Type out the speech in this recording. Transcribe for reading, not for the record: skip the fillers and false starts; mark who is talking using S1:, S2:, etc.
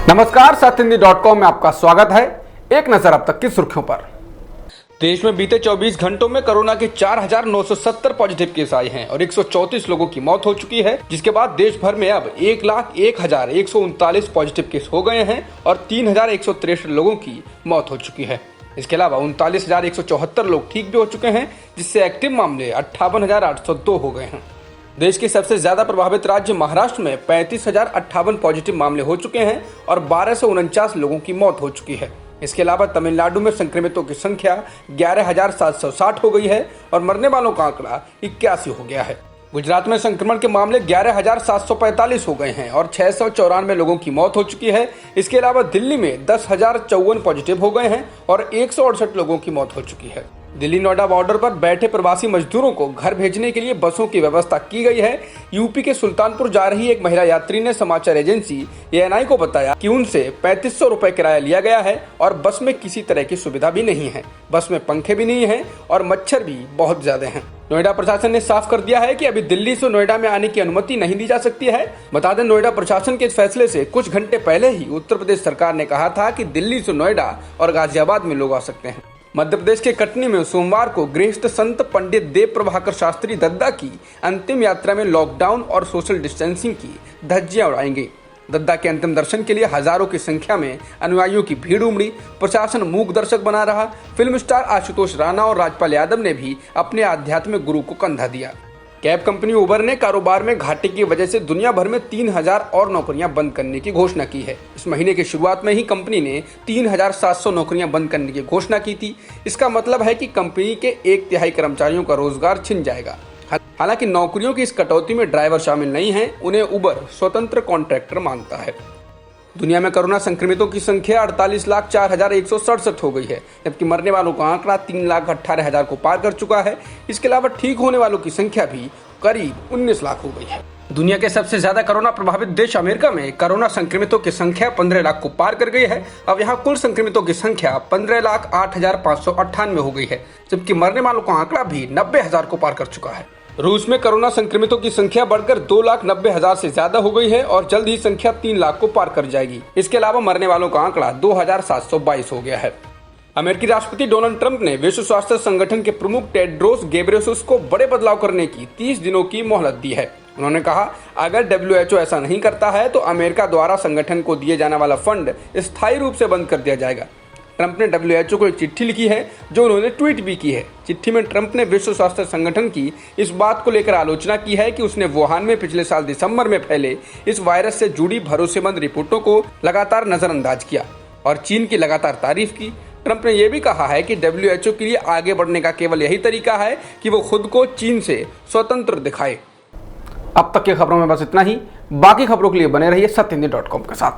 S1: नमस्कार, सत्यहिंदी.com में आपका स्वागत है। एक नजर अब तक की सुर्खियों पर। देश में बीते 24 घंटों में कोरोना के 4,970 पॉजिटिव केस आए हैं और 134 लोगों की मौत हो चुकी है, जिसके बाद देश भर में अब 1,01,139 पॉजिटिव केस हो गए हैं और 3,163 लोगों की मौत हो चुकी है। इसके अलावा 39,174 लोग ठीक भी हो चुके हैं, जिससे एक्टिव मामले 58,802 हो गए हैं। देश के सबसे ज्यादा प्रभावित राज्य महाराष्ट्र में 35,058 पॉजिटिव मामले हो चुके हैं और 1,249 लोगों की मौत हो चुकी है। इसके अलावा तमिलनाडु में संक्रमितों की संख्या 11,760 हो गई है और मरने वालों का आंकड़ा 81 हो गया है। गुजरात में संक्रमण के मामले 11,745 हो गए हैं और 694 लोगों की मौत हो चुकी है। इसके अलावा दिल्ली में 10,054 पॉजिटिव हो गए हैं और 168 लोगों की मौत हो चुकी है। दिल्ली नोएडा बॉर्डर पर बैठे प्रवासी मजदूरों को घर भेजने के लिए बसों की व्यवस्था की गई है। यूपी के सुल्तानपुर जा रही एक महिला यात्री ने समाचार एजेंसी ANI को बताया कि उनसे 3,500 रुपए किराया लिया गया है और बस में किसी तरह की सुविधा भी नहीं है। बस में पंखे भी नहीं है और मच्छर भी बहुत ज्यादा हैं। नोएडा प्रशासन ने साफ कर दिया है कि अभी दिल्ली से नोएडा में आने की अनुमति नहीं दी जा सकती है। बता दें, नोएडा प्रशासन के इस फैसले से कुछ घंटे पहले ही उत्तर प्रदेश सरकार ने कहा था कि दिल्ली से नोएडा और गाजियाबाद में लोग आ सकते हैं। मध्य प्रदेश के कटनी में सोमवार को गृहस्थ संत पंडित देव प्रभाकर शास्त्री दद्दा की अंतिम यात्रा में लॉकडाउन और सोशल डिस्टेंसिंग की धज्जियां उड़ाएंगे। दद्दा के अंतिम दर्शन के लिए हजारों की संख्या में अनुयायियों की भीड़ उमड़ी। प्रशासन मूक दर्शक बना रहा। फिल्म स्टार आशुतोष राणा और राजपाल यादव ने भी अपने आध्यात्मिक गुरु को कंधा दिया। कैब कंपनी उबर ने कारोबार में घाटे की वजह से दुनिया भर में 3,000 और नौकरियां बंद करने की घोषणा की है। इस महीने की शुरुआत में ही कंपनी ने 3,700 नौकरियां बंद करने की घोषणा की थी। इसका मतलब है कि कंपनी के 1/3 कर्मचारियों का रोजगार छिन जाएगा। हालांकि नौकरियों की इस कटौती में ड्राइवर शामिल नहीं है, उन्हें उबर स्वतंत्र कॉन्ट्रैक्टर मानता है। दुनिया में कोरोना संक्रमितों की संख्या 48,04,167 हो गई है, जबकि मरने वालों का आंकड़ा 3,18,000 को पार कर चुका है। इसके अलावा ठीक होने वालों की संख्या भी करीब 19 लाख हो गई है। दुनिया के सबसे ज्यादा कोरोना प्रभावित देश अमेरिका में कोरोना संक्रमितों की संख्या 15 लाख को पार कर गई है। अब यहाँ कुल संक्रमितों की संख्या 15,08,598 हो गई है, जबकि मरने वालों का आंकड़ा भी 90,000 को पार कर चुका है। रूस में कोरोना संक्रमितों की संख्या बढ़कर 2,90,000 से ज्यादा हो गई है और जल्द ही संख्या 3 लाख को पार कर जाएगी। इसके अलावा मरने वालों का आंकड़ा 2,722 हो गया है। अमेरिकी राष्ट्रपति डोनाल्ड ट्रंप ने विश्व स्वास्थ्य संगठन के प्रमुख टेड्रोस गेब्रेयेसस को बड़े बदलाव करने की 30 दिनों की मोहलत दी है। उन्होंने कहा, अगर WHO ऐसा नहीं करता है तो अमेरिका द्वारा संगठन को दिए जाने वाला फंड स्थायी रूप से बंद कर दिया जाएगा। ट्रंप ने WHO को एक चिट्ठी लिखी है, जो उन्होंने ट्वीट भी की है। चिट्ठी में ट्रंप ने विश्व स्वास्थ्य संगठन की इस बात को लेकर आलोचना की है कि उसने वुहान में पिछले साल दिसंबर में फैले इस वायरस से जुड़ी भरोसेमंद रिपोर्टों को लगातार नजरअंदाज किया और चीन की लगातार तारीफ की। ट्रंप ने यह भी कहा है कि WHO के लिए आगे बढ़ने का केवल यही तरीका है कि वो खुद को चीन से स्वतंत्र दिखाए। अब तक की खबरों में बस इतना ही। बाकी खबरों के लिए बने रहिए सत्यहिंदी.com के साथ।